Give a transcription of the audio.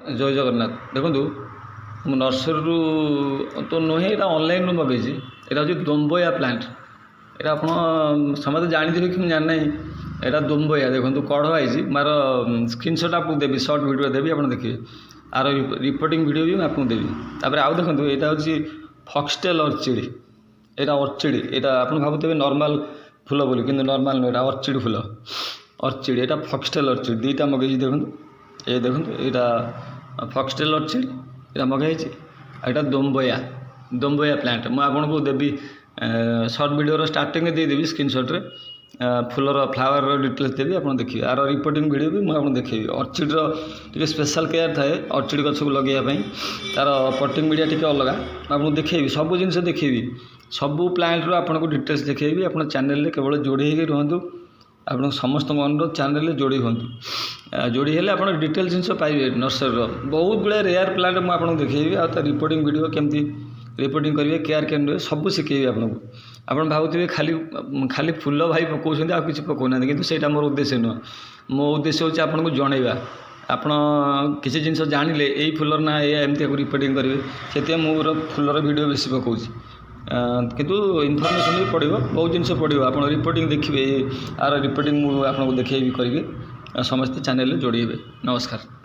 जय जगन्नाथ देखो नर्सरी तो नुहे यहाँ ऑनलाइन मगेजी यहाँ हूँ दोम्बोया प्लांट यहाँ आप समझे जानते कि जाना यहाँ दोम्बोया देखो कढ़ आई मार स्क्रीनशॉट आपको देवी शॉर्ट वीडियो देवी आप देखिए आर रिपोर्टिंग वीडियो भी आपको देवी तापर आउ देखो यहाँ हूँ फॉक्सटेल ऑर्चिड यहाँ ऑर्चिड यहाँ आप भावुवे नॉर्मल फूल बोली कि नॉर्मल नुह यहाँ ऑर्चिड फूल ऑर्चिड यहाँ फॉक्सटेल ऑर्चिड दुईटा मगेजी देखो ये देखो यहाँ फॉक्सटेल ऑर्चिड यहाँ मगाई यहाँ दोम्बोया प्लांट मुझे आपको देवी शॉर्ट वीडियो स्टार्टिंग देदेवी स्क्रीनशॉट रे फूलर फ्लावर डिटेल्स देवी आप देखिए आर रिपोर्टिंग वीडियो भी मुझे देखी ऑर्चिड टे स्पेशल केयर थाए ऑर्चिड गछ को लगेवाई तार पटिंग मीडिया टी अलग आपको देखी सब जिन देखी सबू प्लांट आपको डिटेल्स देखी आप चैनल केवल जोड़ी होकर रुहतु आप समस्त अनुरोध चैनल जोड़ी हूँ जोड़ी हेल्ले आप डिटेल जिन पाइबे नर्सरी बहुत गुड़ा रेयर प्लांट मुझे देखी आ रिपोर्टिंग वीडियो केमती रिपोर्टिंग करेंगे केयर केमती सब शिखेबी आप भावुवे खाली खाली फूल भाई पकाउं आ कि पकाना कि मोर उद्देश्य नुह मो उद्देश्य हूँ आपको जनइबा आप किसी जिन जानिले यही फूलर ना एमती रिपोर्टिंग करेंगे से मोर फूलर वीडियो बेसी पकाऊँ किंतु इनफॉरमेशन भी पड़ो बहुत जिन पड़ो आप रिपोर्टिंग देखिए आर रिपोर्टिंग मुझे आपको देखेबी करेंगे समस्त चैनल जोड़े नमस्कार।